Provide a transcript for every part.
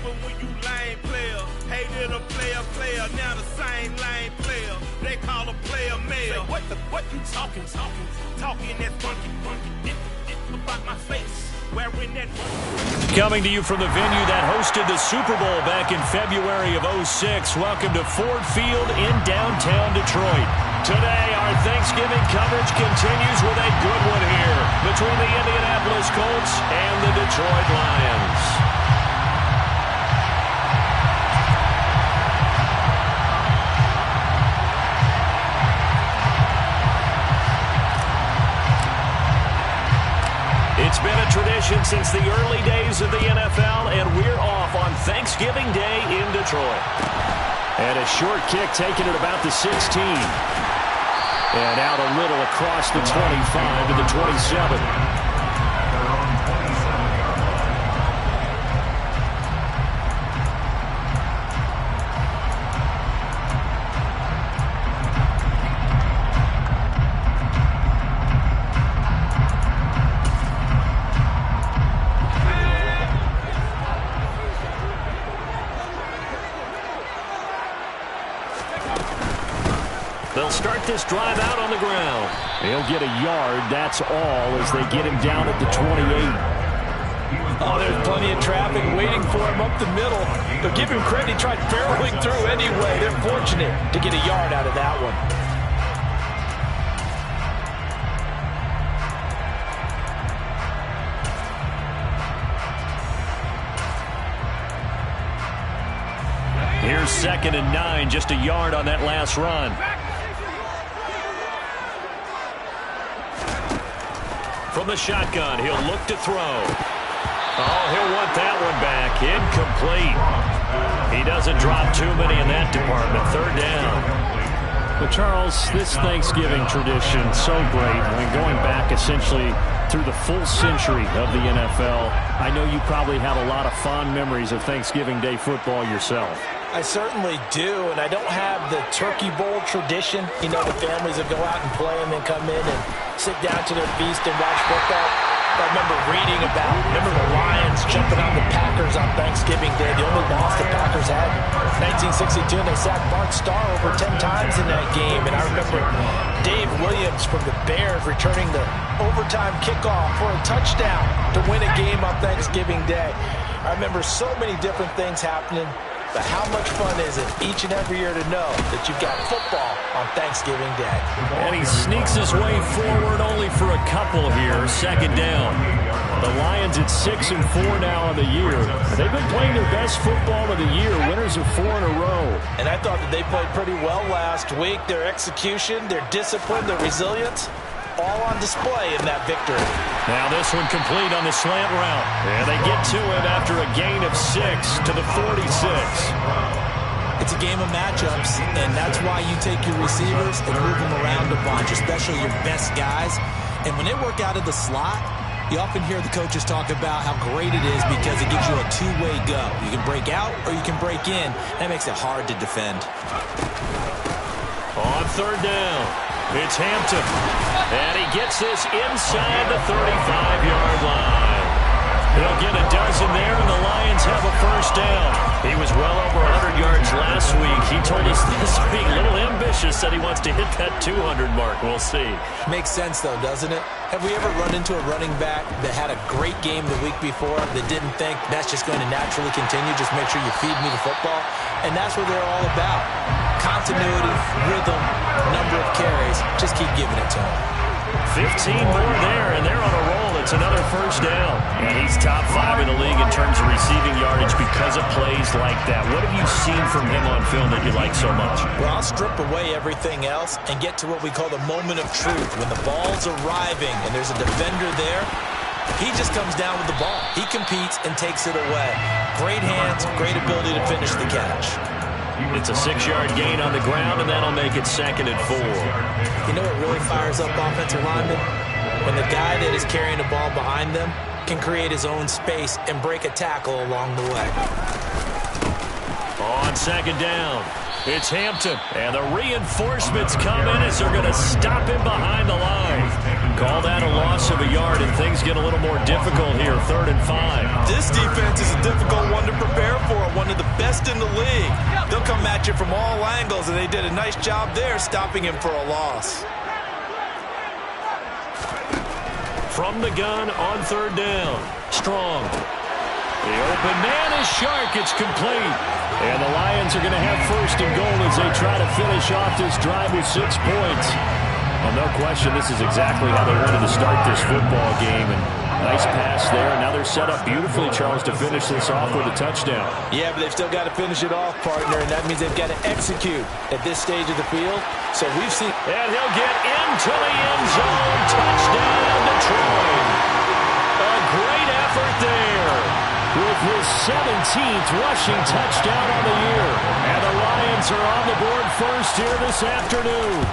happen when you lame player. Hated a player, now the same lame player. They call a player mayor. What you talking? Talking that funky, about my face. Wearing that. Coming to you from the venue that hosted the Super Bowl back in February of '06. Welcome to Ford Field in downtown Detroit. Today, our Thanksgiving coverage continues with a good one here between the Indianapolis Colts and the Detroit Lions. It's been a tradition since the early days of the NFL, and we're off on Thanksgiving Day in Detroit. And a short kick taken at about the 16. And out a little across the 25 to the 27. They'll start this drive out on the ground. He'll get a yard, that's all, as they get him down at the 28. Oh, there's plenty of traffic waiting for him up the middle. But give him credit, he tried barreling through anyway. They're fortunate to get a yard out of that one. Here's 2nd and 9, just a yard on that last run. From the shotgun, he'll look to throw. Oh, he'll want that one back. Incomplete. He doesn't drop too many in that department. 3rd down. But Charles, this Thanksgiving tradition, so great. I mean, going back essentially through the full century of the NFL, I know you probably have a lot of fond memories of Thanksgiving Day football yourself. I certainly do, and I don't have the Turkey Bowl tradition. You know, the families will go out and play and then come in and sit down to their feast and watch football. I remember reading about, the Lions jumping on the Packers on Thanksgiving Day. The only loss the Packers had in 1962, and they sacked Bart Starr over 10 times in that game. And I remember Dave Williams from the Bears returning the overtime kickoff for a touchdown to win a game on Thanksgiving Day. I remember so many different things happening. But how much fun is it each and every year to know that you've got football on Thanksgiving Day? And he sneaks his way forward only for a couple here. 2nd down. The Lions at 6-4 now on the year. They've been playing their best football of the year. Winners of 4 in a row. And I thought that they played pretty well last week. Their execution, their discipline, their resilience, all on display in that victory. Now this one complete on the slant route. And they get to him after a gain of 6 to the 46. It's a game of matchups, and that's why you take your receivers and move them around a bunch, especially your best guys. And when they work out of the slot, you often hear the coaches talk about how great it is because it gives you a two-way go. You can break out or you can break in. That makes it hard to defend. On 3rd down, it's Hampton. And he gets this inside the 35-yard line. He'll get a dozen there, and the Lions have a 1st down. He was well over 100 yards last week. He told us this week, a little ambitious, said he wants to hit that 200 mark. We'll see. Makes sense, though, doesn't it? Have we ever run into a running back that had a great game the week before that didn't think that's just going to naturally continue? Just make sure you feed me the football. And that's what they're all about. Continuity, rhythm, number of carries. Just keep giving it to them. 15 more there, and they're on a roll. It's another 1st down. And he's top 5 in the league in terms of receiving yardage because of plays like that. What have you seen from him on film that you like so much? Well, I'll strip away everything else and get to what we call the moment of truth. When the ball's arriving and there's a defender there, he just comes down with the ball. He competes and takes it away. Great hands, great ability to finish the catch. It's a 6-yard gain on the ground, and that'll make it 2nd and 4. You know what really fires up offensive linemen? When the guy that is carrying the ball behind them can create his own space and break a tackle along the way. On 2nd down, it's Hampton, and the reinforcements come in as they're going to stop him behind the line. Call that a loss of a yard, and things get a little more difficult here, 3rd and 5. This defense is a difficult one to prepare for, one of the best in the league. They'll come at you from all angles, and they did a nice job there stopping him for a loss. From the gun on 3rd down. Strong. The open man is Shark. It's complete. And the Lions are going to have 1st and goal as they try to finish off this drive with 6 points. Well, no question, this is exactly how they wanted to start this football game. And nice pass there. Now they're set up beautifully, Charles, to finish this off with a touchdown. Yeah, but they've still got to finish it off, partner, and that means they've got to execute at this stage of the field. So we've seen... And he'll get into the end zone. Touchdown, Detroit. A great effort there with his 17th rushing touchdown on the year. And the Lions are on the board first here this afternoon.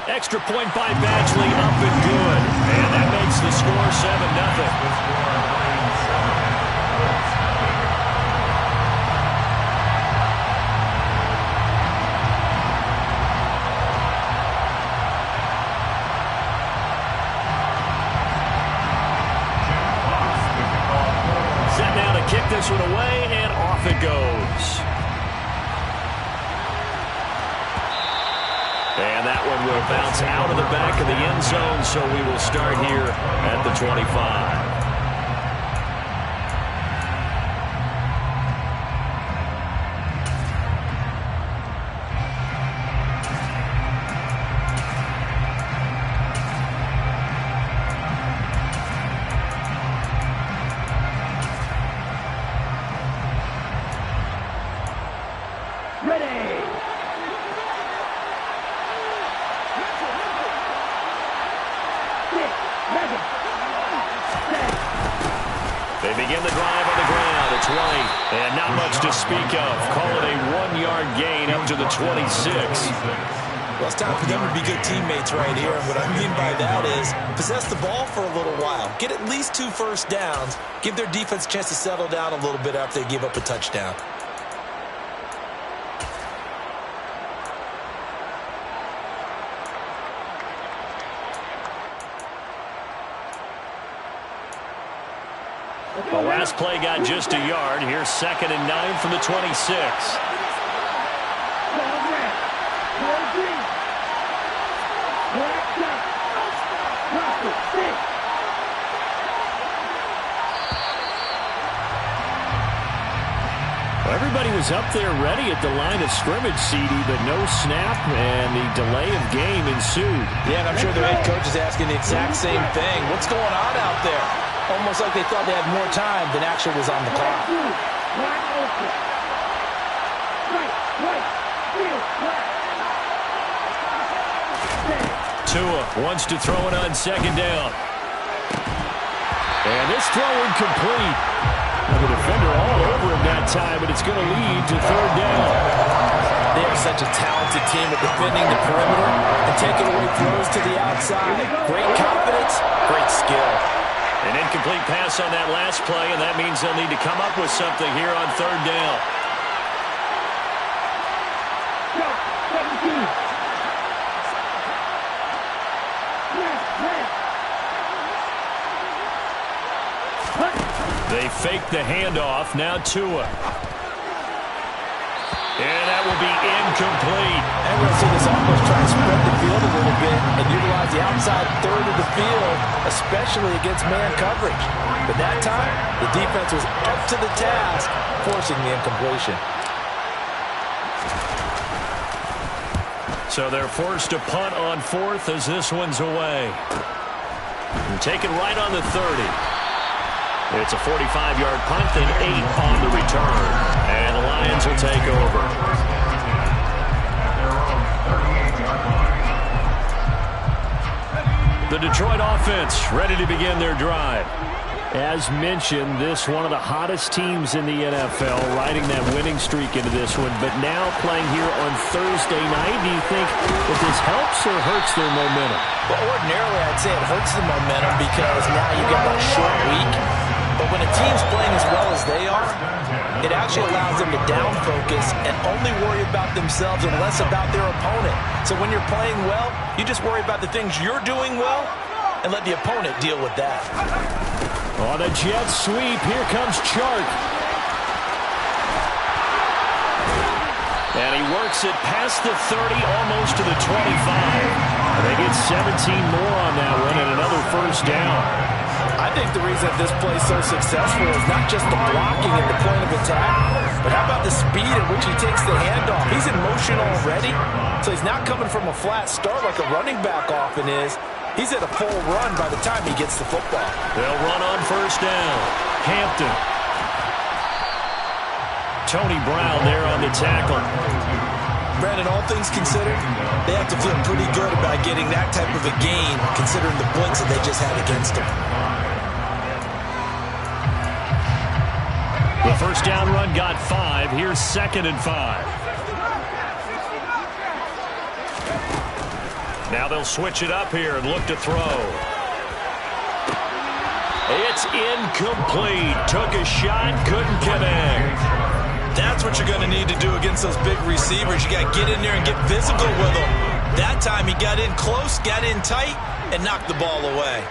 Extra point by Badgley, up and good. And that makes the score 7-0. Set now to kick this one away, and off it goes. And that one will bounce out of the back of the end zone, so we will start here at the 25. They begin the drive on the ground at 20, and not much to speak of. Call it a 1-yard gain up to the 26. Well, it's time for them to be good teammates right here, and what I mean by that is possess the ball for a little while, get at least 2 first downs, give their defense a chance to settle down a little bit after they give up a touchdown. The last play got just a yard. Here's 2nd and 9 from the 26. Well, everybody was up there ready at the line of scrimmage, CD, but no snap, and the delay of game ensued. Yeah, and I'm sure their head coach is asking the exact same thing. What's going on out there? Almost like they thought they had more time than actually was on the clock. Tua wants to throw it on 2nd down. And this throw incomplete. The defender all over him that time, but it's going to lead to 3rd down. They are such a talented team at defending the perimeter and taking away throws to the outside. Great confidence, great skill. An incomplete pass on that last play, and that means they'll need to come up with something here on 3rd down. They fake the handoff. Now Tua. And that will be incomplete. And we'll see this offense try to spread the field a little bit and utilize the outside third of the field, especially against man coverage. But that time, the defense was up to the task, forcing the incompletion. So they're forced to punt on 4th as this one's away. And taken right on the 30. It's a 45-yard punt, then 8 on the return. And the Lions will take over. The Detroit offense ready to begin their drive. As mentioned, this one of the hottest teams in the NFL, riding that winning streak into this one, but now playing here on Thursday night. Do you think that this helps or hurts their momentum? Well, ordinarily, I'd say it hurts the momentum because now you get that short week. But when a team's playing as well as they are, it actually allows them to down focus and only worry about themselves and less about their opponent. So when you're playing well, you just worry about the things you're doing well, and let the opponent deal with that. On a jet sweep, here comes Chark. And he works it past the 30, almost to the 25. And they get 17 more on that one and another first down. I think the reason that this play is so successful is not just the blocking at the point of attack, but how about the speed at which he takes the handoff? He's in motion already, so he's not coming from a flat start like a running back often is. He's at a full run by the time he gets the football. They'll run on first down. Hampton. Tony Brown there on the tackle. Brandon, all things considered, they have to feel pretty good about getting that type of a gain considering the blitz that they just had against them. The first down run got 5. Here's 2nd and 5. Now they'll switch it up here and look to throw. It's incomplete. Took a shot, couldn't connect. That's what you're going to need to do against those big receivers. You got to get in there and get physical with them. That time he got in close, got in tight, and knocked the ball away.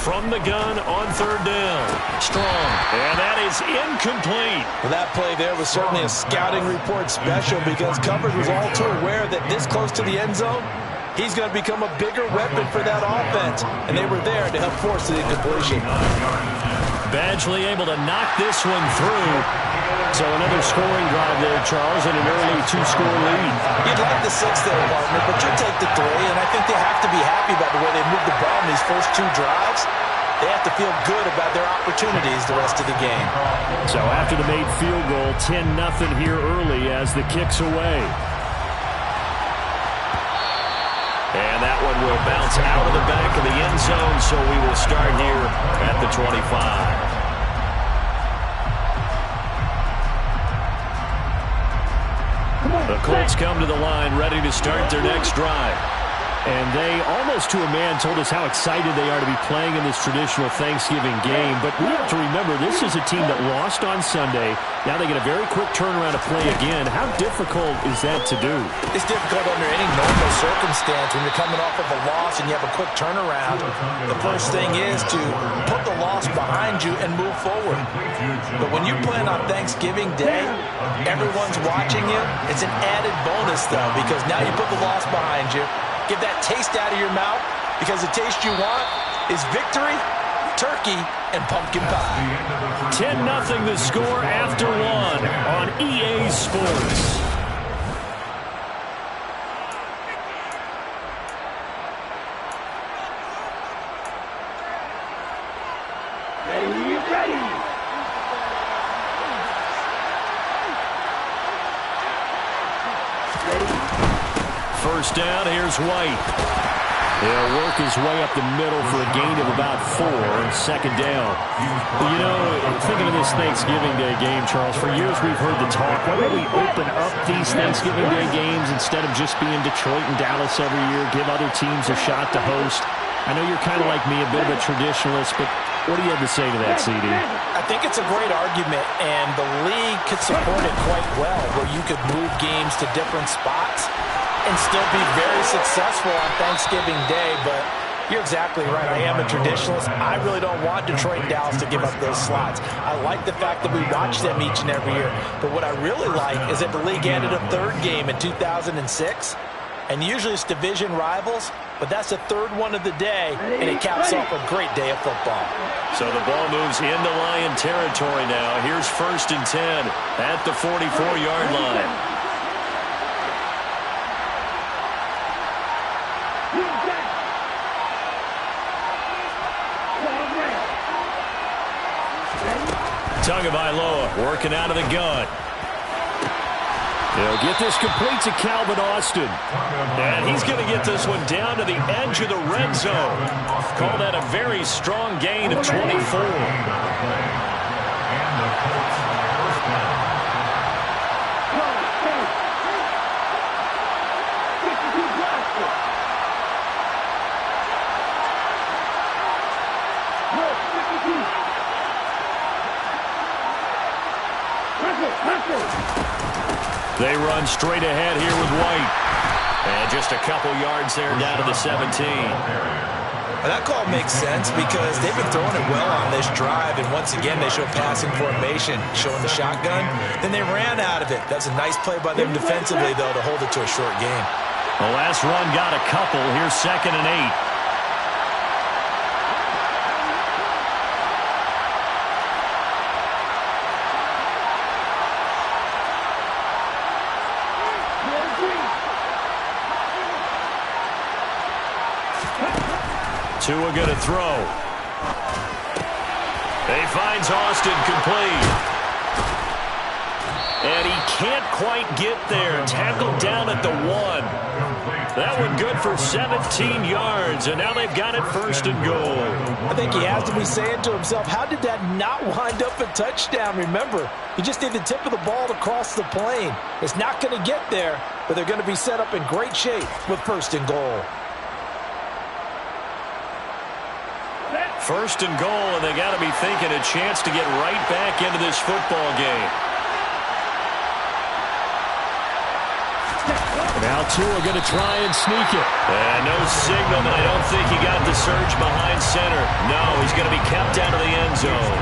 From the gun on 3rd down. Strong. And that is incomplete. Well, that play there was certainly a scouting report special because coverage was all too aware that this close to the end zone, he's going to become a bigger weapon for that offense. And they were there to help force the incompletion. Badgley able to knock this one through. So another scoring drive there, Charles, and an early 2-score lead. You'd like the 6th there, partner, but you'll take the 3, and I think they have to be happy about the way they moved the ball in these first 2 drives. They have to feel good about their opportunities the rest of the game. So after the made field goal, 10-0 here early as the kick's away. And that one will bounce out of the back of the end zone, so we will start here at the 25. The Colts come to the line, ready to start their next drive. And they, almost to a man, told us how excited they are to be playing in this traditional Thanksgiving game. But we have to remember, this is a team that lost on Sunday. Now they get a very quick turnaround to play again. How difficult is that to do? It's difficult under any normal circumstance when you're coming off of a loss and you have a quick turnaround. The first thing is to put the loss behind you and move forward. But when you're playing on Thanksgiving Day, everyone's watching you. It's an added bonus, though, because now you put the loss behind you. Get that taste out of your mouth, because the taste you want is victory, turkey, and pumpkin pie. 10-0 the score after 1 on EA Sports. First down, here's White. He'll work his way up the middle for a gain of about 4 and 2nd down. You know, thinking of this Thanksgiving Day game, Charles, for years we've heard the talk, why don't we open up these Thanksgiving Day games instead of just being Detroit and Dallas every year, give other teams a shot to host? I know you're kind of like me, a bit of a traditionalist, but what do you have to say to that, CD? I think it's a great argument, and the league could support it quite well, where you could move games to different spots and still be very successful on Thanksgiving Day. But you're exactly right. I am a traditionalist. I really don't want Detroit and Dallas to give up those slots. I like the fact that we watch them each and every year. But what I really like is that the league added a 3rd game in 2006. And usually it's division rivals, but that's the 3rd one of the day, and it caps off a great day of football. So the ball moves into Lion territory now. Here's 1st and 10 at the 44-yard line. Tagovailoa working out of the gun. He'll get this complete to Calvin Austin. And he's going to get this one down to the edge of the red zone. Call that a very strong gain of 24. They run straight ahead here with White. And just a couple yards there down to the 17. That call makes sense because they've been throwing it well on this drive, and once again they show passing formation, showing the shotgun. Then they ran out of it. That's a nice play by them defensively, though, to hold it to a short game. The last run got a couple. Here's 2nd and 8. Tua going to throw. He finds Austin complete. And he can't quite get there. Tackled down at the 1. That one good for 17 yards, and now they've got it 1st and goal. I think he has to be saying to himself, how did that not wind up a touchdown? Remember, he just did the tip of the ball to cross the plane. It's not going to get there, but they're going to be set up in great shape with 1st and goal. 1st and goal, and they got to be thinking a chance to get right back into this football game. Now Tua going to try and sneak it. And no signal, but I don't think he got the surge behind center. No, he's going to be kept out of the end zone.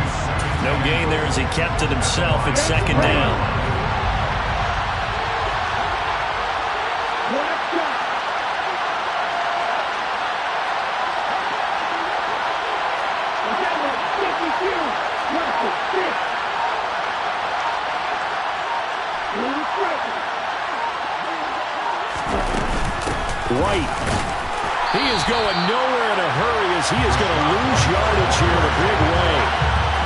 No gain there as he kept it himself at 2nd down. White. He is going nowhere in a hurry as he is going to lose yardage here in a big way.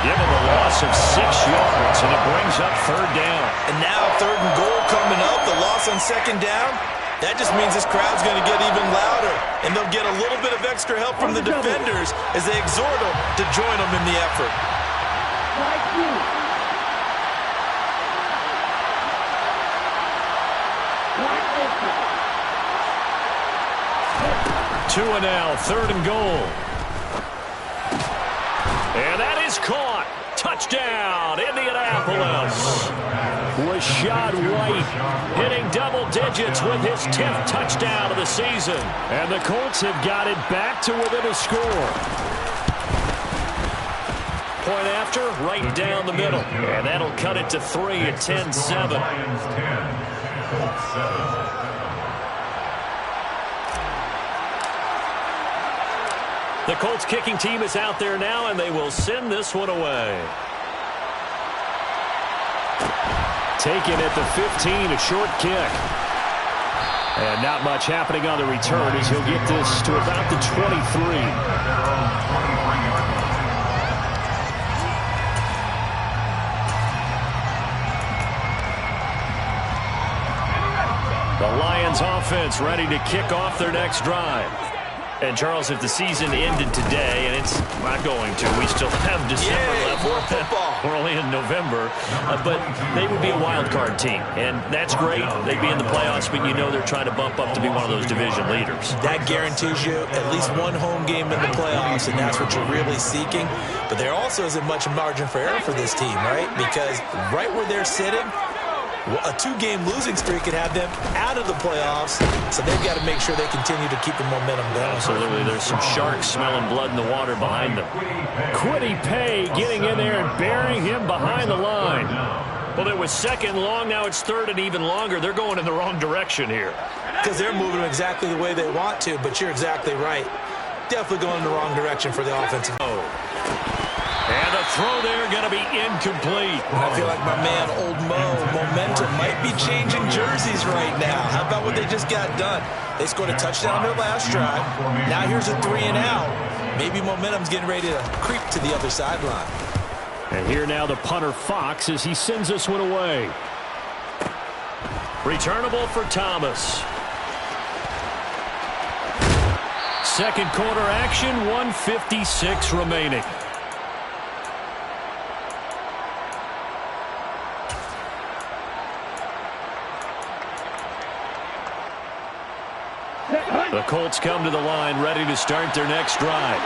Give him a loss of 6 yards, and it brings up 3rd down. And now 3rd and goal coming up. The loss on 2nd down. That just means this crowd's going to get even louder. And they'll get a little bit of extra help from the defenders as they exhort them to join them in the effort. 2 now, 3rd and goal. And that is caught. Touchdown, Indianapolis. Rashad White hitting double digits with his 10th touchdown of the season. And the Colts have got it back to within a score. Point after, right down the middle. And that'll cut it to 3 at 10-7. The Colts kicking team is out there now, and they will send this one away. Taken at the 15, a short kick. And not much happening on the return as he'll get this to about the 23. The Lions offense ready to kick off their next drive. And, Charles, if the season ended today, and it's not going to, we still have December left. More football. We're only in November. But they would be a wild card team, and that's great. They'd be in the playoffs, but you know they're trying to bump up to be one of those division leaders. That guarantees you at least one home game in the playoffs, and that's what you're really seeking. But there also isn't much margin for error for this team, right? Because right where they're sitting, a 2-game losing streak could have them out of the playoffs, so they've got to make sure they continue to keep the momentum going. Absolutely. There's some sharks smelling blood in the water behind them. Quiddy Pay getting in there and burying him behind the line. Well, it was 2nd long. Now it's 3rd and even longer. They're going in the wrong direction here. Because they're moving exactly the way they want to, but you're exactly right. Definitely going in the wrong direction for the offensive. And the throw there going to be incomplete. I feel like my man, Old Mo, momentum might be changing jerseys right now. How about what they just got done? They scored a touchdown on their last drive. Now here's a 3 and out. Maybe momentum's getting ready to creep to the other sideline. And here now the punter Fox as he sends this one away. Returnable for Thomas. 2nd quarter action, 1:56 remaining. The Colts come to the line ready to start their next drive.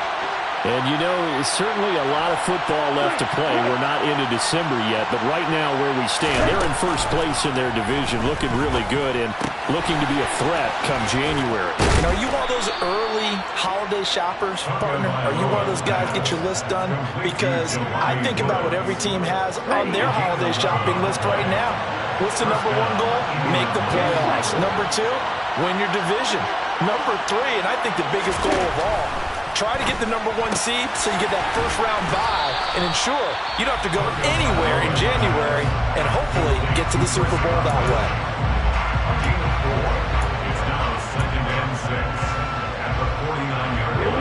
And, you know, certainly a lot of football left to play. We're not into December yet, but right now where we stand, they're in first place in their division, looking really good and looking to be a threat come January. And are you one of those early holiday shoppers, partner? Are you one of those guys get your list done? Because I think about what every team has on their holiday shopping list right now. What's the number one goal? Make the playoffs. Number two, win your division. Number three, and I think the biggest goal of all, try to get the number one seed so you get that first-round bye and ensure you don't have to go anywhere in January and hopefully get to the Super Bowl that way.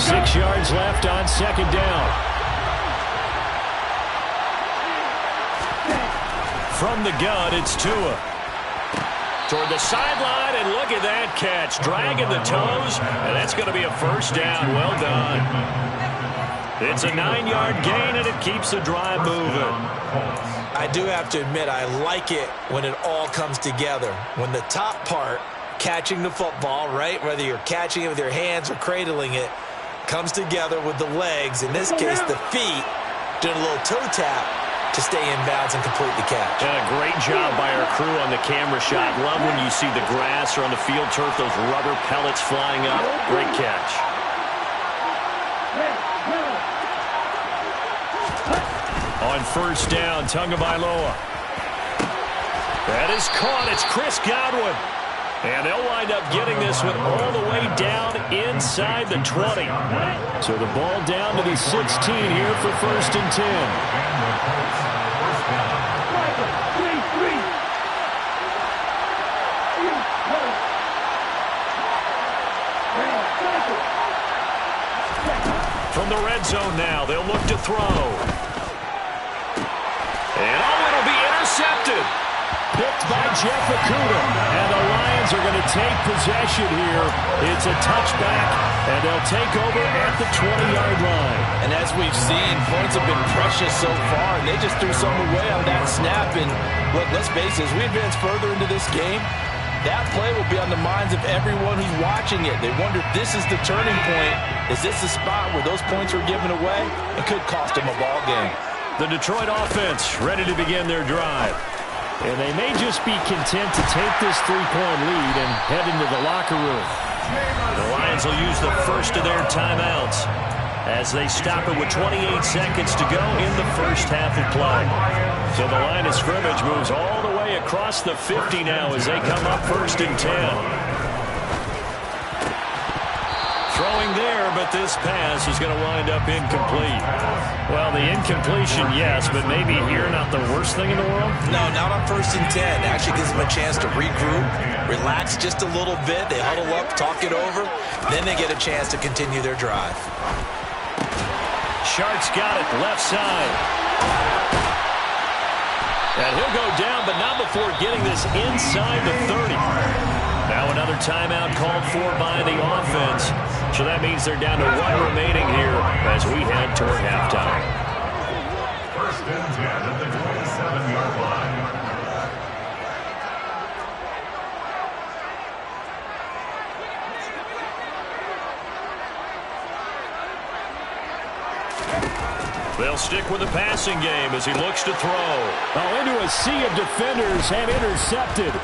6 yards left on second down. From the gun, it's Tua. Toward the sideline, and look at that catch. Dragging the toes, and that's going to be a first down. Well done. It's a 9-yard gain, and it keeps the drive moving. I do have to admit, I like it when it all comes together. When the top part, catching the football, right, whether you're catching it with your hands or cradling it, comes together with the legs, in this case the feet, doing a little toe tap to stay in bounds and complete the catch. And a great job by our crew on the camera shot. Love when you see the grass or on the field turf, those rubber pellets flying up. Great catch. On first down, Tagovailoa. That is caught. It's Chris Godwin. And they'll wind up getting this one all the way down inside the 20. So the ball down to the 16 here for first and 10. From the red zone now, they'll look to throw. And it'll be intercepted. Picked by Jeff Okudah. And the Lions are going to take possession here. It's a touchback, and they'll take over at the 20-yard line. And as we've seen, points have been precious so far, and they just threw some away on that snap. And look, let's face it, as we advance further into this game, that play will be on the minds of everyone who's watching it. They wonder if this is the turning point. Is this the spot where those points were given away? It could cost them a ball game. The Detroit offense ready to begin their drive. And they may just be content to take this 3-point lead and head into the locker room. The Lions will use the first of their timeouts as they stop it with 28 seconds to go in the first half of play. So the line of scrimmage moves all the way across the 50 now as they come up first and 10. Throwing there, but this pass is going to wind up incomplete. Well, the incompletion, yes, but maybe here not the worst thing in the world? No, not on first and 10. Actually gives them a chance to regroup, relax just a little bit. They huddle up, talk it over. Then they get a chance to continue their drive. Sharks got it, left side. And he'll go down, but not before getting this inside the 30. Now another timeout called for by the offense. So that means they're down to 1 remaining here as we head toward halftime. First and 10 at the 27-yard line. They'll stick with the passing game as he looks to throw. Oh, into a sea of defenders and intercepted.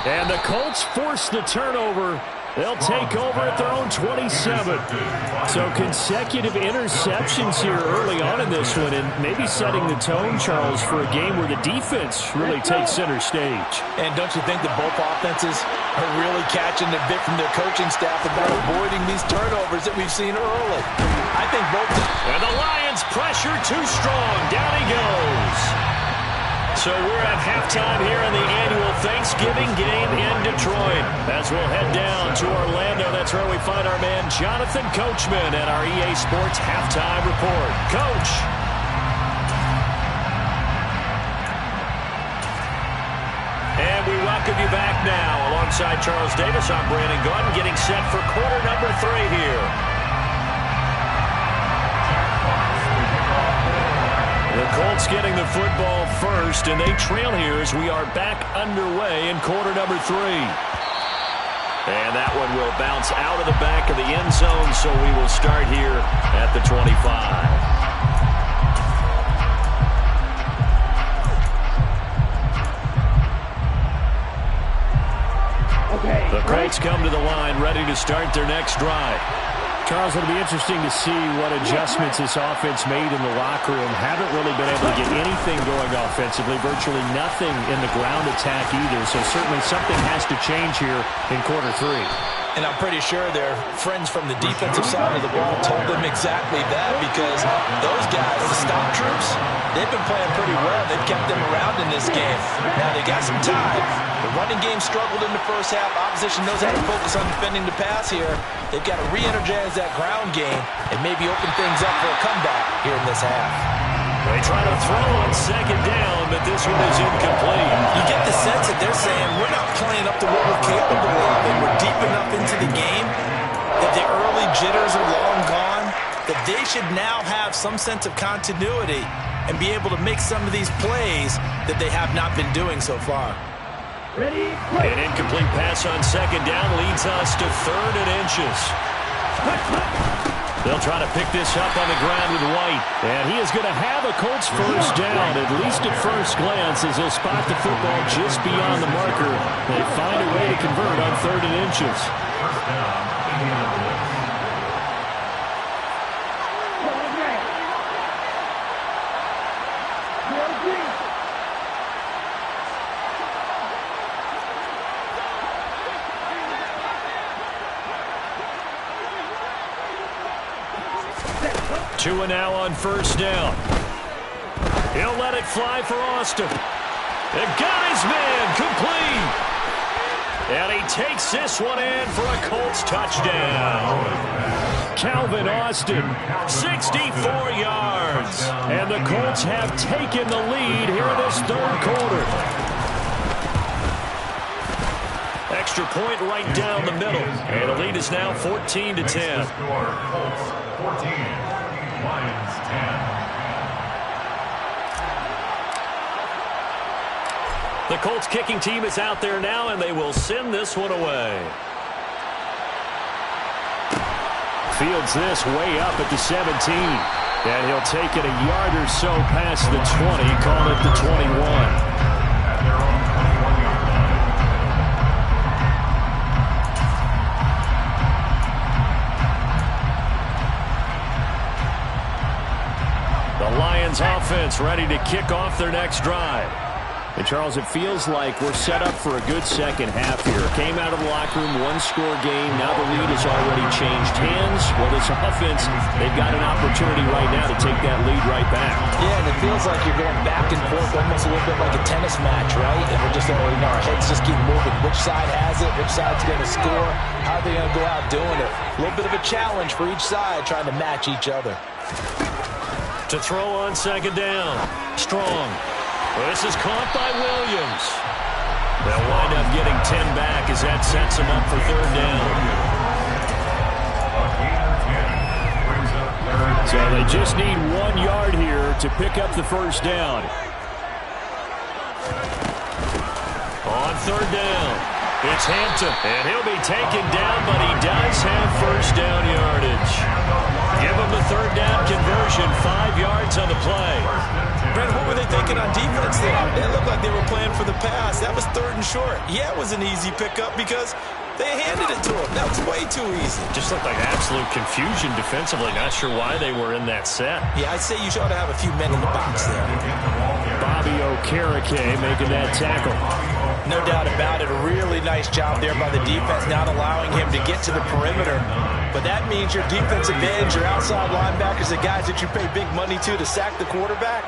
And the Colts force the turnover. They'll take over at their own 27. So consecutive interceptions here early on in this one, and maybe setting the tone, Charles, for a game where the defense really takes center stage. And don't you think that both offenses are really catching the bit from their coaching staff about avoiding these turnovers that we've seen early? I think both. And the Lions pressure too strong. Down he goes. So we're at halftime here in the annual Thanksgiving game in Detroit. As we'll head down to Orlando, that's where we find our man Jonathan Coachman at our EA Sports Halftime Report. Coach. And we welcome you back now. Alongside Charles Davis, I'm Brandon Gunn, getting set for quarter number 3 here. The Colts getting the football first, and they trail here as we are back underway in quarter number 3. And that one will bounce out of the back of the end zone, so we will start here at the 25. The Colts come to the line, ready to start their next drive. Charles, it'll be interesting to see what adjustments this offense made in the locker room. Haven't really been able to get anything going offensively, virtually nothing in the ground attack either. So certainly something has to change here in quarter 3. And I'm pretty sure their friends from the defensive side of the ball told them exactly that, because those guys, the stop troops, they've been playing pretty well. They've kept them around in this game. Now they got some time. The running game struggled in the first half. Opposition knows how to focus on defending the pass here. They've got to re-energize that ground game and maybe open things up for a comeback here in this half. They try to throw on second down, but this one is incomplete. You get the sense that they're saying we're not playing up to what we're capable of, and we're deep enough into the game that the early jitters are long gone, that they should now have some sense of continuity and be able to make some of these plays that they have not been doing so far. An incomplete pass on second down leads us to 3rd and inches. They'll try to pick this up on the ground with White. And he is going to have a Colts first down, at least at first glance, as he'll spot the football just beyond the marker. They find a way to convert on 3rd and inches. First down, Indianapolis. 2 and now on first down. He'll let it fly for Austin. They've got his man complete. And he takes this one in for a Colts touchdown. Calvin Austin, 64 yards. and the Colts have taken the lead here in this 3rd quarter. Extra point right down the middle. And the lead is now 14-10. Colts 14, Lions 10. The Colts kicking team is out there now, and they will send this one away. Fields this way up at the 17. And he'll take it a yard or so past the 20, call it the 21. At their own 21-yard line. The Lions offense ready to kick off their next drive. And, Charles, it feels like we're set up for a good second half here. Came out of the locker room, one-score game. Now the lead has already changed hands. Well, this offense, they've got an opportunity right now to take that lead right back. Yeah, and it feels like you're going back and forth almost a little bit like a tennis match, right? And we're just, our heads just keep moving. Which side has it? Which side's going to score? How are they going to go out doing it? A little bit of a challenge for each side trying to match each other. To throw on second down. Strong. Well, this is caught by Williams. They'll wind up getting 10 back as that sets them up for 3rd down. So they just need 1 yard here to pick up the first down. On 3rd down, it's Hampton, and he'll be taken down, but he does have first down yardage. Give him the 3rd down conversion, 5 yards on the play. Brent, what were they thinking on defense there? It looked like they were playing for the pass. That was 3rd and short. Yeah, it was an easy pickup because they handed it to him. That was way too easy. Just looked like absolute confusion defensively. Not sure why they were in that set. Yeah, I'd say you ought to have a few men in the box there. Bobby Okereke making that tackle. No doubt about it. A really nice job there by the defense, not allowing him to get to the perimeter. But that means your defensive ends, your outside linebackers, the guys that you pay big money to sack the quarterback,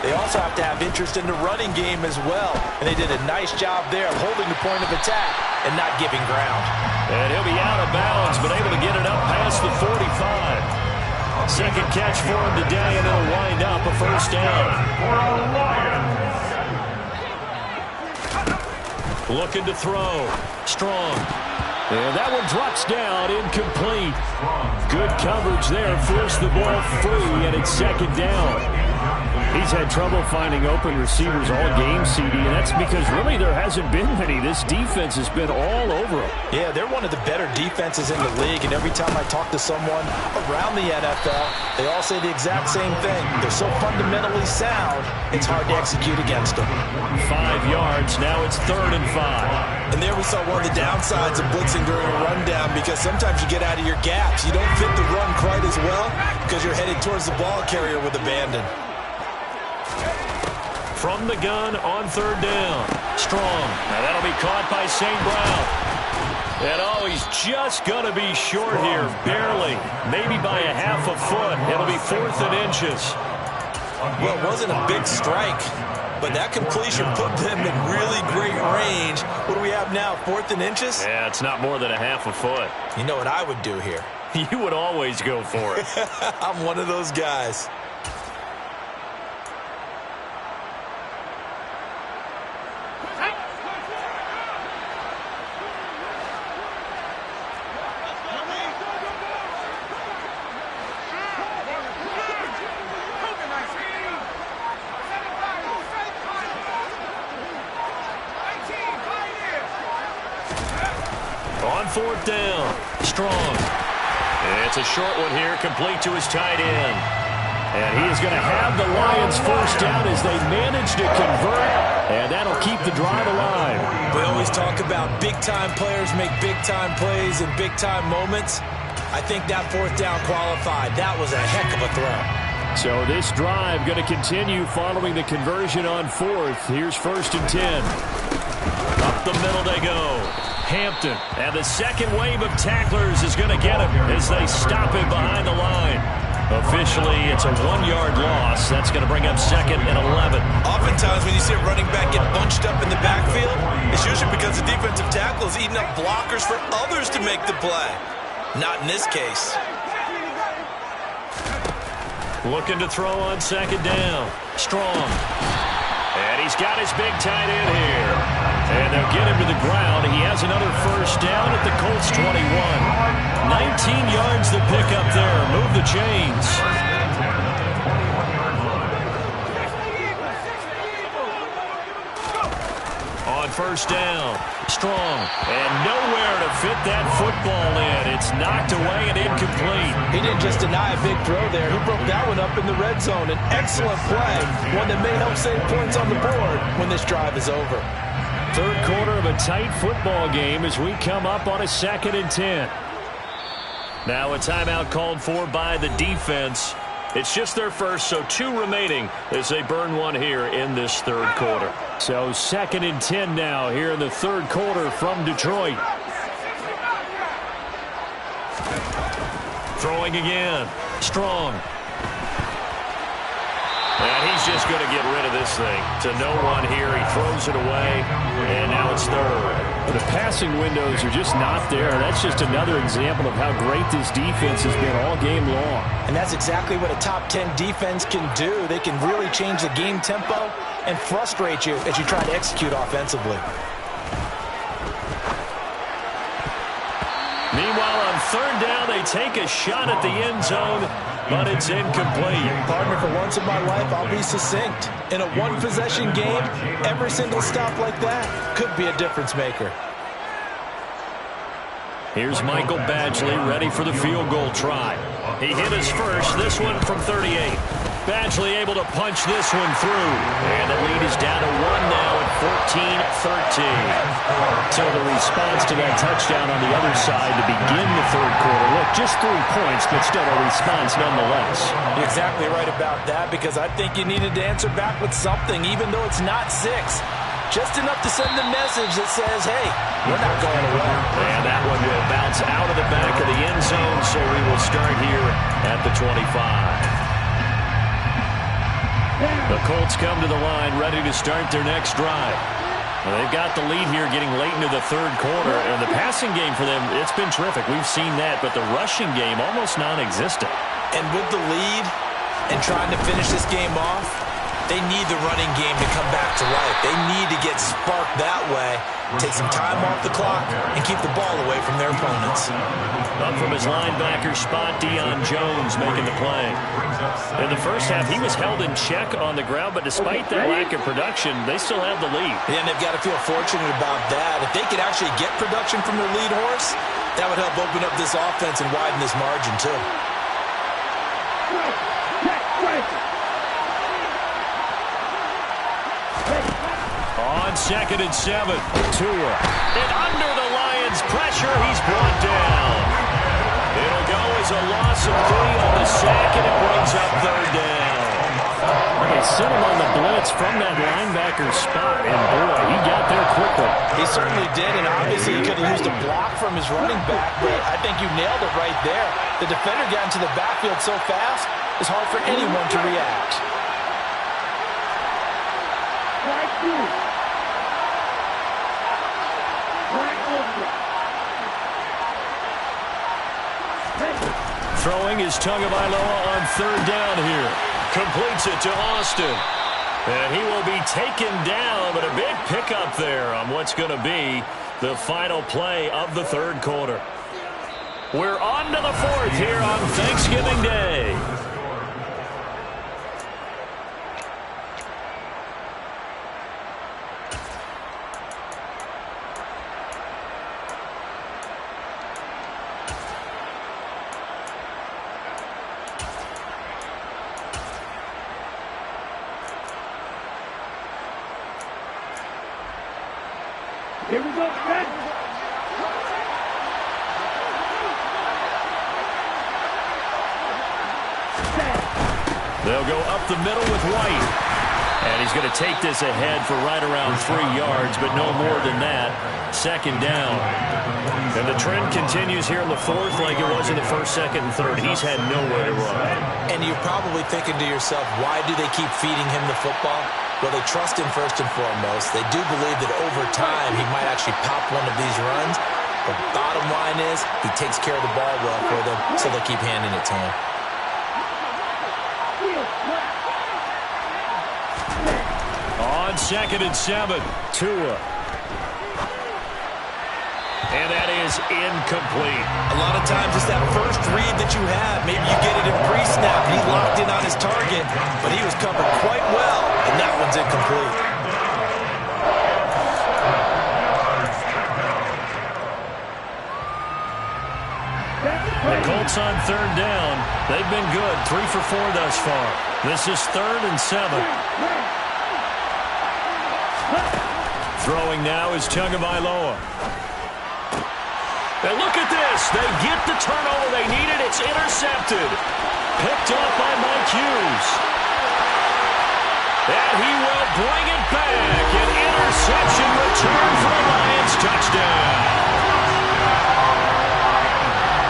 they also have to have interest in the running game as well. And they did a nice job there of holding the point of attack and not giving ground. And he'll be out of bounds, but able to get it up past the 45. Second catch for him today, and it'll wind up a first down. Looking to throw. Strong. And that one drops down, incomplete. Good coverage there, forced the ball free, and it's 2nd down. He's had trouble finding open receivers all game, CD, and that's because really there hasn't been many. This defense has been all over him. Yeah, they're one of the better defenses in the league, and every time I talk to someone around the NFL, they all say the exact same thing. They're so fundamentally sound, it's hard to execute against them. 5 yards, now it's 3rd and 5. And there we saw one of the downsides of blitzing during a rundown, because sometimes you get out of your gaps. You don't fit the run quite as well because you're headed towards the ball carrier with abandon. From the gun on 3rd down. Strong. Now that'll be caught by St. Brown. And he's just going to be short here, barely. Maybe by a half a foot. It'll be 4th and inches. Well, it wasn't a big strike, but that completion put them in really great range. What do we have now, 4th and inches? Yeah, it's not more than a half a foot. You know what I would do here? You would always go for it. I'm one of those guys. On 4th down, Strong. It's a short one here, complete to his tight end. And he is going to have the Lions 1st down as they manage to convert, and that'll keep the drive alive. We always talk about big-time players make big-time plays in big-time moments. I think that 4th down qualified. That was a heck of a throw. So this drive going to continue following the conversion on 4th. Here's 1st and 10. Up the middle they go. Hampton, and the second wave of tacklers is going to get him as they stop him behind the line. Officially, it's a 1-yard loss. That's going to bring up 2nd and 11. Oftentimes when you see a running back get bunched up in the backfield, it's usually because the defensive tackle is eating up blockers for others to make the play. Not in this case. Looking to throw on 2nd down. Strong. And he's got his big tight end here. And they'll get him to the ground. He has another 1st down at the Colts 21. 19 yards to pick up there. Move the chains. On 1st down, Strong. And nowhere to fit that football in. It's knocked away and incomplete. He didn't just deny a big throw there. He broke that one up in the red zone. An excellent play. One that may help save points on the board when this drive is over. 3rd quarter of a tight football game as we come up on a 2nd and 10. Now a timeout called for by the defense. It's just their first, so 2 remaining as they burn one here in this 3rd quarter. So 2nd and 10 now here in the 3rd quarter from Detroit. Throwing again. Strong. And he's just going to get rid of this thing. To no one here. He throws it away. And now it's 3rd. The passing windows are just not there. That's just another example of how great this defense has been all game long. And that's exactly what a top 10 defense can do. They can really change the game tempo and frustrate you as you try to execute offensively. Meanwhile, on 3rd down, they take a shot at the end zone, but it's incomplete. Partner, for once in my life, I'll be succinct. In a one-possession game, every single stop like that could be a difference maker. Here's Michael Badgley ready for the field goal try. He hit his first, this one from 38. Badgley able to punch this one through. And the lead is down to 1 now at 14-13. So the response to that touchdown on the other side to begin the 3rd quarter. Look, just 3 points, but still a response nonetheless. You're exactly right about that, because I think you needed to answer back with something, even though it's not 6. Just enough to send the message that says, hey, we're not going away. And that one will bounce out of the back of the end zone, so we will start here at the 25. The Colts come to the line ready to start their next drive. Well, they've got the lead here getting late into the 3rd quarter, and the passing game for them, it's been terrific. We've seen that, but the rushing game almost non-existent. And with the lead and trying to finish this game off, They need the running game to come back to life. They need to get sparked that way, take some time off the clock, and keep the ball away from their opponents. Up from his linebacker spot, Deion Jones making the play. In the first half, he was held in check on the ground, but despite that lack of production, they still have the lead. And they've got to feel fortunate about that. If they could actually get production from their lead horse, that would help open up this offense and widen this margin, too. On 2nd and 7, Tua. And under the Lions' pressure, he's brought down. It'll go as a loss of 3 on the sack, and it brings up 3rd down. They sent him on the blitz from that linebacker spot, and boy, he got there quickly. He certainly did, and obviously he could have used a block from his running back, but I think you nailed it right there. The defender got into the backfield so fast, it's hard for anyone to react. Throwing is Tagovailoa on 3rd down here. Completes it to Austin. And he will be taken down, but a big pickup there on what's going to be the final play of the 3rd quarter. We're on to the 4th here on Thanksgiving Day. Here we go, Fred. They'll go up the middle with White. And he's going to take this ahead for right around 3 yards, but no more than that. 2nd down. And the trend continues here in the 4th like it was in the 1st, 2nd, and 3rd. He's had nowhere to run. And you're probably thinking to yourself, why do they keep feeding him the football? Well, they trust him first and foremost. They do believe that over time he might actually pop one of these runs. But bottom line is he takes care of the ball well for them, so they'll keep handing it to him. On 2nd and 7, Tua. And that is incomplete. A lot of times it's that first read that you have. Maybe you get it in pre-snap. He locked in on his target, but he was covered quite well, and that one's incomplete. The Colts on 3rd down. They've been good, 3 for 4 thus far. This is 3rd and 7. Throwing now is Tagovailoa. And look at this. They get the turnover they needed. It's intercepted. Picked up by Mike Hughes. And he will bring it back. An interception return for the Lions. Touchdown.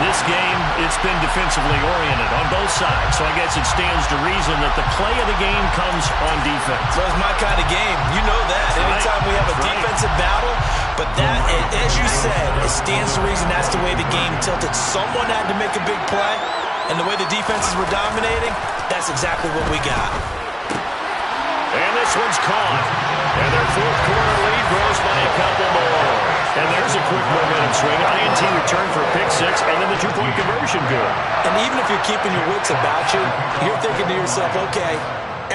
This game, it's been defensively oriented on both sides, so I guess it stands to reason that the play of the game comes on defense. So it's my kind of game. You know that. Anytime we have a defensive battle, but that, as you said, it stands to reason that's the way the game tilted. Someone had to make a big play, and the way the defenses were dominating, that's exactly what we got. And this one's caught. And their 4th quarter lead grows by a couple more. And there's a quick momentum swing. INT return for a pick 6, and then the 2-point conversion good. And even if you're keeping your wits about you, you're thinking to yourself, okay,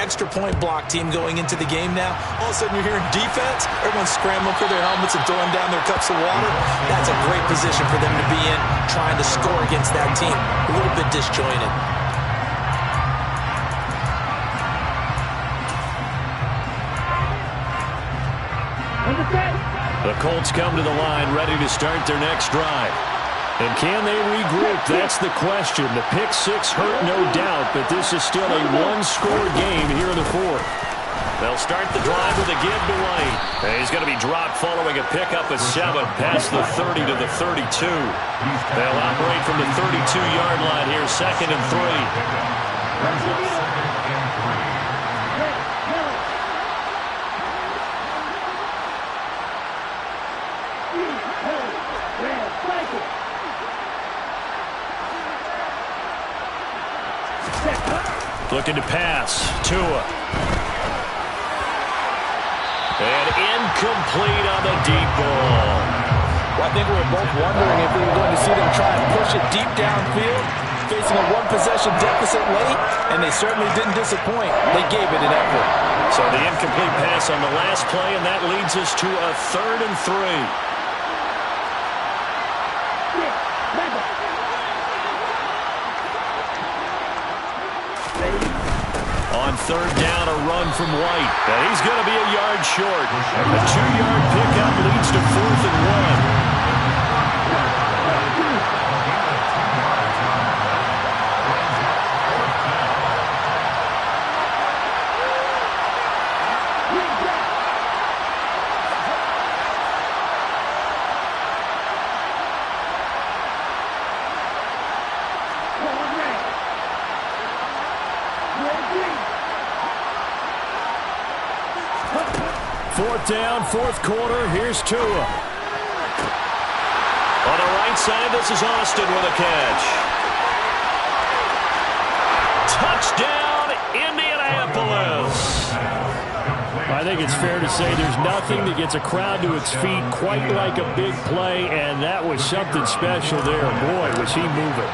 extra point block team going into the game now. All of a sudden you're hearing defense. Everyone's scrambling for their helmets and throwing down their cups of water. That's a great position for them to be in, trying to score against that team. A little bit disjointed. The Colts come to the line ready to start their next drive. And can they regroup? That's the question. The pick 6 hurt, no doubt, but this is still a one-score game here in the 4th. They'll start the drive with a give to White. And he's going to be dropped following a pickup of 7 past the 30 to the 32. They'll operate from the 32-yard line here, 2nd and 3. Looking to pass. Tua. And incomplete on the deep ball. Well, I think we were both wondering if we were going to see them try and push it deep downfield, facing a one-possession deficit late, and they certainly didn't disappoint. They gave it an effort. So the incomplete pass on the last play, and that leads us to a 3rd and 3. On 3rd down, a run from White. And he's going to be a yard short. A 2-yard pickup leads to 4th and 1. Fourth down, 4th quarter. Here's Tua. On the right side, this is Austin with a catch. Touchdown, Indianapolis. I think it's fair to say there's nothing that gets a crowd to its feet quite like a big play, and that was something special there. Boy, was he moving.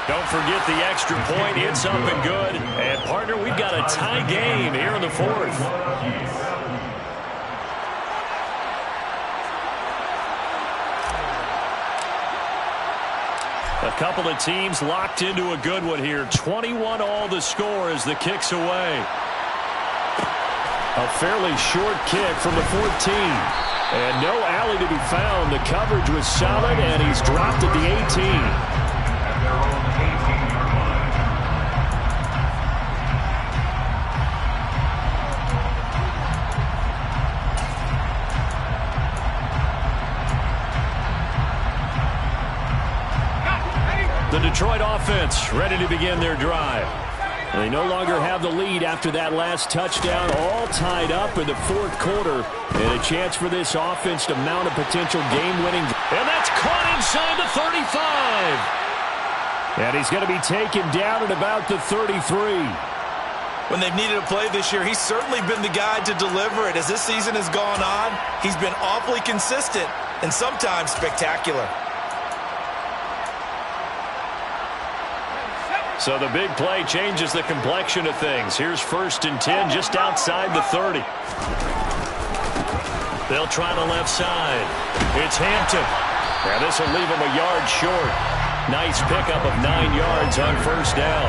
Don't forget the extra point. It's up and good. And, partner, we've got a tie game here in the 4th. A couple of teams locked into a good one here. 21 all the score as the kick's away. A fairly short kick from the 14. And no alley to be found. The coverage was solid, and he's dropped at the 18. The Detroit offense ready to begin their drive. They no longer have the lead after that last touchdown, all tied up in the 4th quarter, and a chance for this offense to mount a potential game-winning. And that's caught inside the 35. And he's going to be taken down at about the 33. When they've needed a play this year, he's certainly been the guy to deliver it. As this season has gone on, he's been awfully consistent and sometimes spectacular. So the big play changes the complexion of things. Here's 1st and 10 just outside the 30. They'll try the left side. It's Hampton. Now this will leave him a yard short. Nice pickup of 9 yards on 1st down.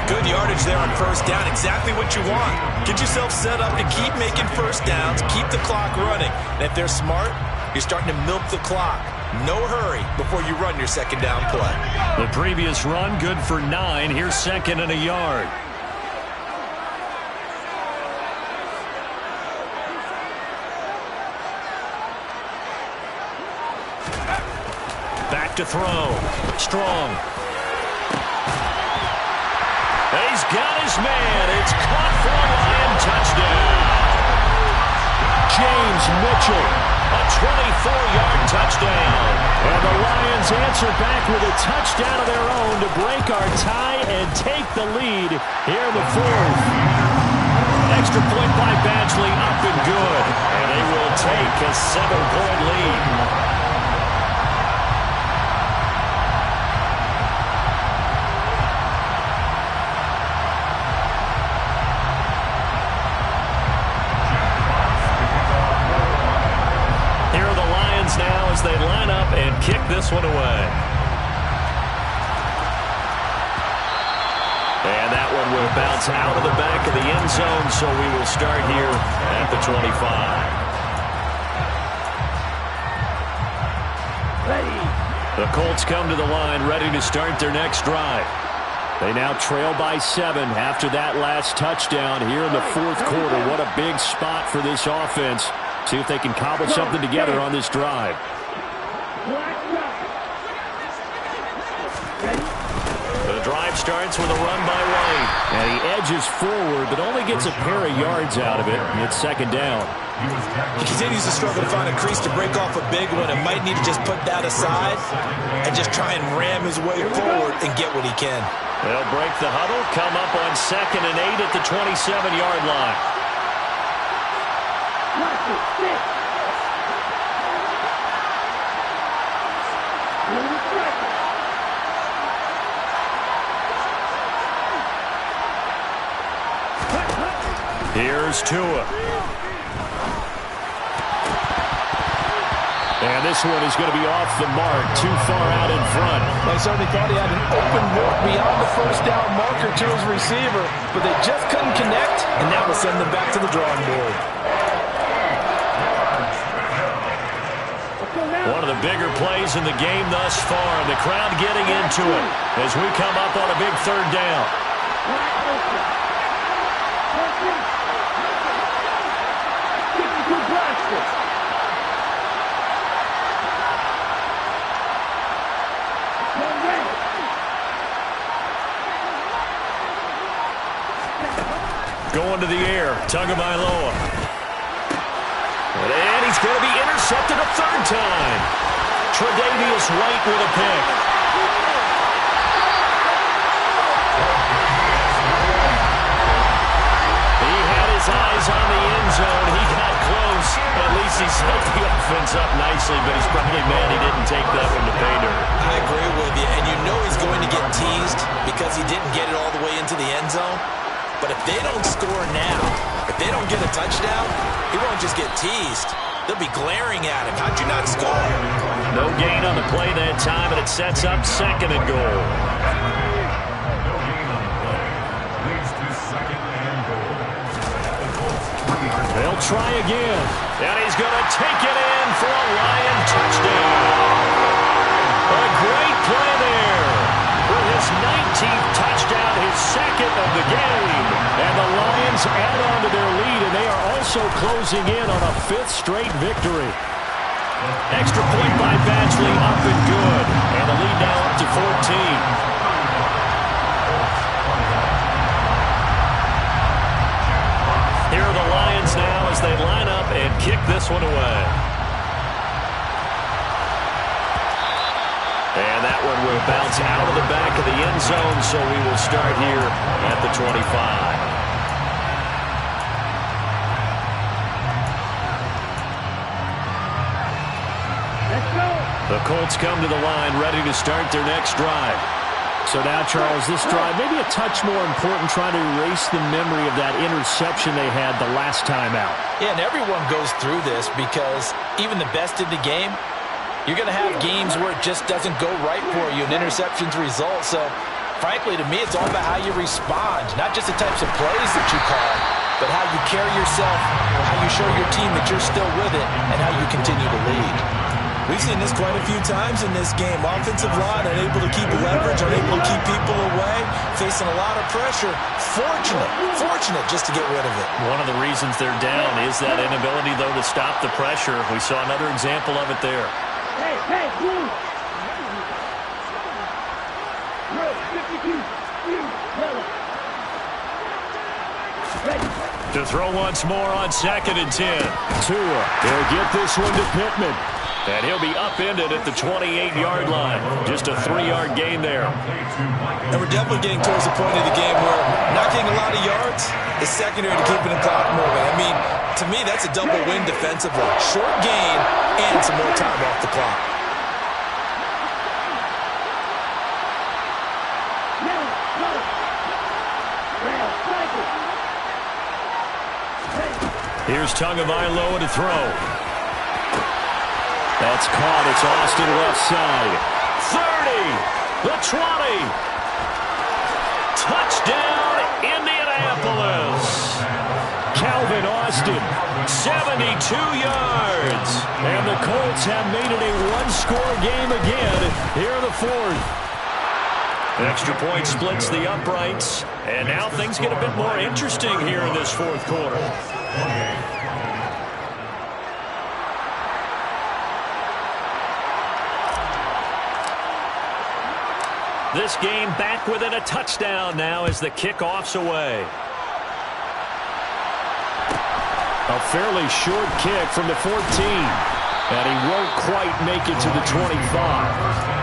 Good yardage there on 1st down. Exactly what you want. Get yourself set up to keep making 1st downs, keep the clock running. And if they're smart, you're starting to milk the clock. No hurry before you run your 2nd down play. The previous run good for 9. Here's 2nd and a yard. Back to throw. Strong. He's got his man. It's caught for a Lion touchdown. James Mitchell. A 24-yard touchdown. And the Lions answer back with a touchdown of their own to break our tie and take the lead here in the 4th. Extra point by Badgley, up and good. And they will take a 7-point lead. Now as they line up and kick this one away. And that one will bounce out of the back of the end zone, so we will start here at the 25. The Colts come to the line ready to start their next drive. They now trail by 7 after that last touchdown here in the 4th quarter. What a big spot for this offense. See if they can cobble something together on this drive. The drive starts with a run by White. And he edges forward, but only gets a pair of yards out of it. It's 2nd down. He continues to struggle to find a crease to break off a big one and might need to just put that aside and just try and ram his way forward and get what he can. They'll break the huddle, come up on 2nd and 8 at the 27-yard line. Here's Tua. And this one is going to be off the mark, too far out in front. They certainly thought he had an open look beyond the first down marker to his receiver, but they just couldn't connect, and that will send them back to the drawing board. One of the bigger plays in the game thus far, and the crowd getting into it as we come up on a big 3rd down. Going to the air, Tagovailoa. And he's going to be intercepted a 3rd time. Tre'Davious White with a pick. He had his eyes on the end zone. He got close. At least he set the offense up nicely, but he's probably mad he didn't take that one to pay dirt. I agree with you, and you know he's going to get teased because he didn't get it all the way into the end zone. But if they don't score now, if they don't get a touchdown, he won't just get teased. They'll be glaring at him. How'd you not score? No gain on the play that time, and it sets up 2nd and goal. No gain on the play. Leads to 2nd and goal. They'll try again. And he's going to take it in for a Lion touchdown. A great play there. For his 19th touchdown, his 2nd of the game. And the Lions add on to their lead, and they are also closing in on a 5th straight victory. Extra point by Badgley, up and good. And the lead now up to 14. Here are the Lions now as they line up and kick this one away. And that one will bounce out of the back of the end zone, so we will start here at the 25. The Colts come to the line, ready to start their next drive. So now, Charles, this drive maybe a touch more important, trying to erase the memory of that interception they had the last time out. Yeah, and everyone goes through this because even the best in the game, you're going to have games where it just doesn't go right for you, and interceptions result. So, frankly, to me, it's all about how you respond, not just the types of plays that you call, but how you carry yourself, how you show your team that you're still with it, and how you continue to lead. We've seen this quite a few times in this game. Offensive line unable to keep leverage, unable to keep people away, facing a lot of pressure. Fortunate just to get rid of it. One of the reasons they're down is that inability, though, to stop the pressure. We saw another example of it there. To throw once more on 2nd and 10. Tua, they'll get this one to Pittman. And he'll be upended at the 28-yard line. Just a 3-yard gain there. And we're definitely getting towards the point of the game where not getting a lot of yards is secondary to keeping the clock moving. I mean, to me, that's a double win defensively. Short gain and some more time off the clock. Here's Tagovailoa to throw. That's caught. It's Austin left side. 30. The 20. Touchdown, Indianapolis. Calvin Austin, 72 yards. And the Colts have made it a one-score game again here in the 4th. Extra point splits the uprights. And now things get a bit more interesting here in this 4th quarter. This game back within a touchdown now as the kickoff's away. A fairly short kick from the 14. And he won't quite make it to the 25.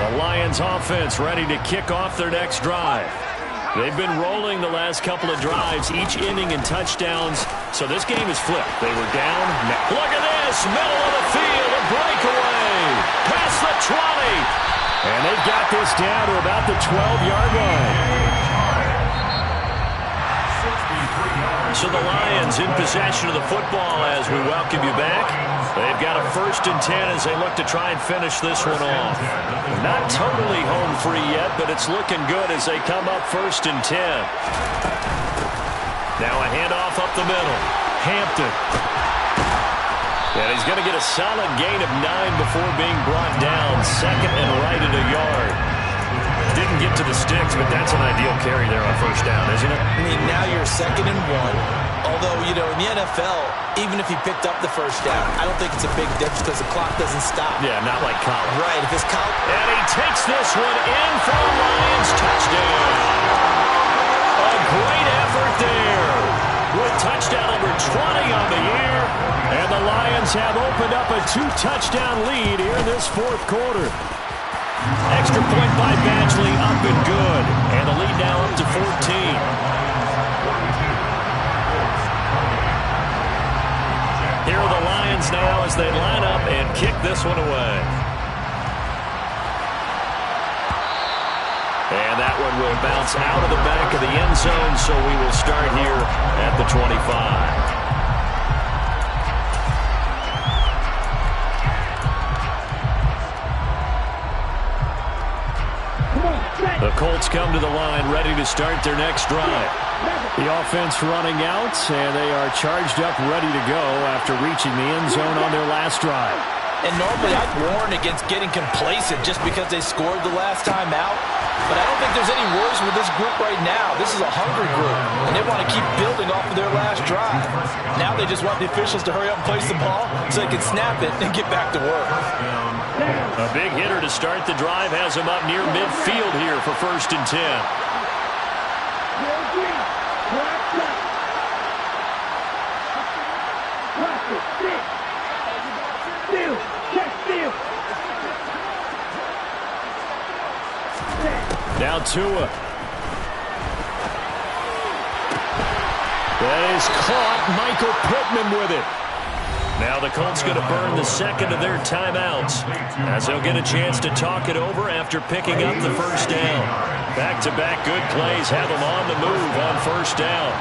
The Lions offense ready to kick off their next drive. They've been rolling the last couple of drives, each ending in touchdowns, so this game is flipped. They were down. Look at this, middle of the field, a breakaway, past the 20, and they've got this down to about the 12-yard line. So the Lions in possession of the football as we welcome you back. They've got a 1st and 10 as they look to try and finish this one off. Not totally home free yet, but it's looking good as they come up 1st and 10. Now a handoff up the middle. Hampton. And he's going to get a solid gain of 9 before being brought down. 2nd and right at a yard. Didn't get to the sticks, but that's an ideal carry there on 1st down, isn't it? I mean, now you're 2nd and 1. Although, you know, in the NFL, even if he picked up the 1st down, I don't think it's a big difference because the clock doesn't stop. Yeah, not like college. Right. If it's college. And he takes this one in for a Lions touchdown. A great effort there. With touchdown number 20 on the year. And the Lions have opened up a 2-touchdown lead here in this 4th quarter. Extra point by Badgley, up and good. And the lead now up to 14. Here are the Lions now as they line up and kick this one away. And that one will bounce out of the back of the end zone, so we will start here at the 25. The Colts come to the line ready to start their next drive. The offense running out, and they are charged up ready to go after reaching the end zone on their last drive. And normally I'd warn against getting complacent just because they scored the last time out. But I don't think there's any worries with this group right now. This is a hungry group, and they want to keep building off of their last drive. Now they just want the officials to hurry up and place the ball so they can snap it and get back to work. A big hitter to start the drive has him up near midfield here for 1st and 10. Now Tua. That is caught. Michael Pittman with it. Now the Colts going to burn the 2nd of their timeouts as they'll get a chance to talk it over after picking up the 1st down. Back-to-back good plays have them on the move on 1st down.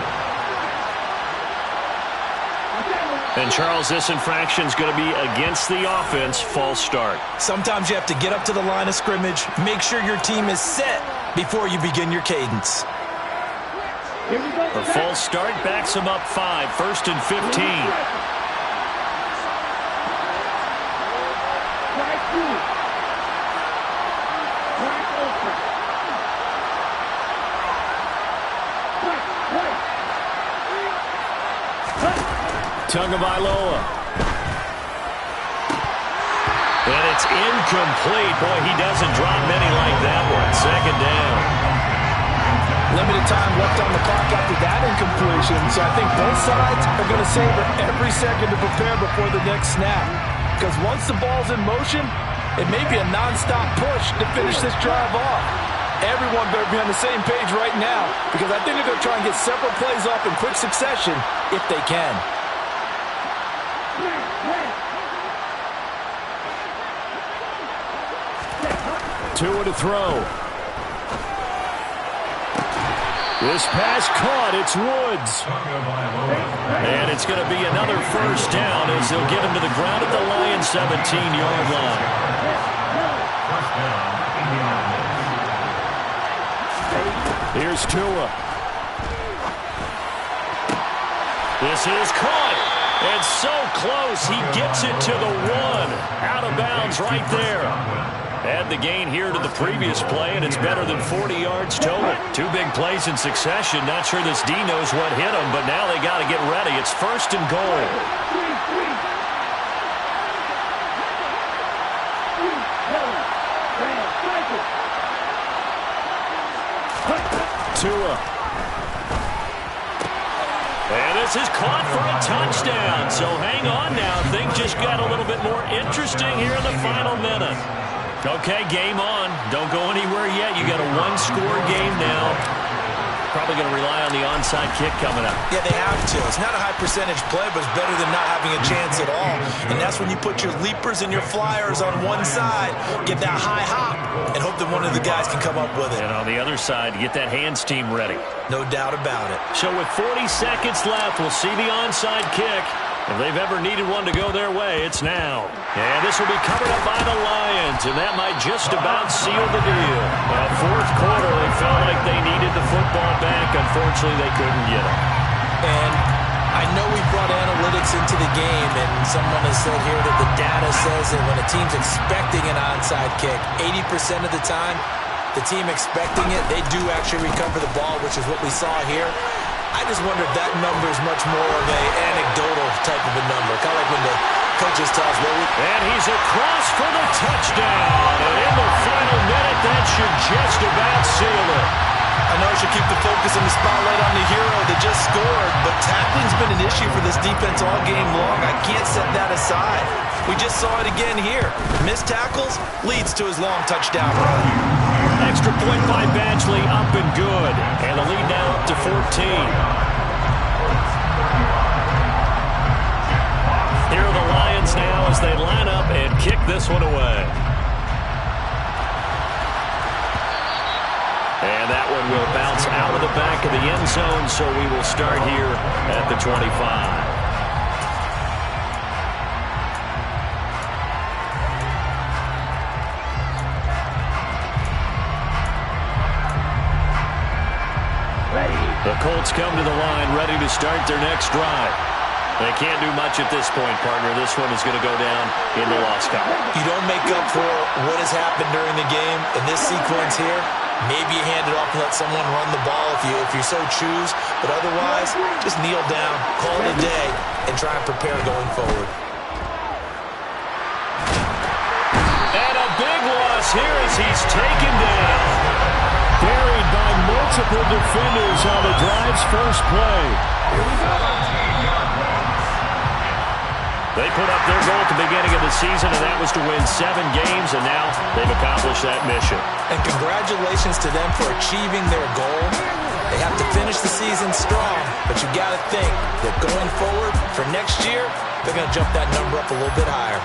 And, Charles, this infraction is going to be against the offense, false start. Sometimes you have to get up to the line of scrimmage, make sure your team is set before you begin your cadence. The false start backs them up 5, 1st and 15. Tagovailoa. And it's incomplete. Boy, he doesn't drop many like that one. 2nd down. Limited time left on the clock after that incompletion, so I think both sides are going to savor every second to prepare before the next snap. Because once the ball's in motion, it may be a non-stop push to finish this drive off. Everyone better be on the same page right now, because I think they're going to try and get several plays off in quick succession if they can. Tua to throw. This pass caught. It's Woods. And it's going to be another 1st down as they'll get him to the ground at the Lions' 17-yard line. Here's Tua. This is caught. And so close. He gets it to the 1. Out of bounds right there. Add the gain here to the previous play, and it's better than 40 yards total. 2 big plays in succession. Not sure this D knows what hit him, but now they got to get ready. It's 1st and goal. Tua. And this is caught for a touchdown. So hang on now. Things just got a little bit more interesting here in the final minute. Okay, game on. Don't go anywhere yet. You got a one-score game now. Probably going to rely on the onside kick coming up. Yeah, they have to. It's not a high percentage play, but it's better than not having a chance at all. And that's when you put your leapers and your flyers on one side, get that high hop, and hope that one of the guys can come up with it. And on the other side, get that hands team ready. No doubt about it. So with 40 seconds left, we'll see the onside kick. If they've ever needed one to go their way, it's now. And this will be covered up by the Lions, and that might just about seal the deal. Fourth quarter, they felt like they needed the football back. Unfortunately, they couldn't get it. And I know we brought analytics into the game, and someone has said here that the data says that when a team's expecting an onside kick, 80% of the time, the team expecting it, they do actually recover the ball, which is what we saw here. I just wonder if that number is much more of a anecdotal type of a number. Kind of like when the coaches tell us, and he's across for the touchdown. And in the final minute, that should just about seal it. I know I should keep the focus and the spotlight on the hero that just scored, but tackling's been an issue for this defense all game long. I can't set that aside. We just saw it again here. Missed tackles leads to his long touchdown run. Extra point by Badgley, up and good. And the lead now up to 14. Here are the Lions now as they line up and kick this one away. And that one will bounce out of the back of the end zone, so we will start here at the 25. The Colts come to the line, ready to start their next drive. They can't do much at this point, partner. This one is going to go down in the loss column. You don't make up for what has happened during the game. In this sequence here, maybe you hand it off and let someone run the ball if you so choose. But otherwise, just kneel down, call it a day, and try and prepare going forward. And a big loss here as he's taken down. Buried by multiple defenders on the drive's first play. They put up their goal at the beginning of the season, and that was to win 7 games, and now they've accomplished that mission. And congratulations to them for achieving their goal. They have to finish the season strong, but you got to think that going forward for next year, they're going to jump that number up a little bit higher.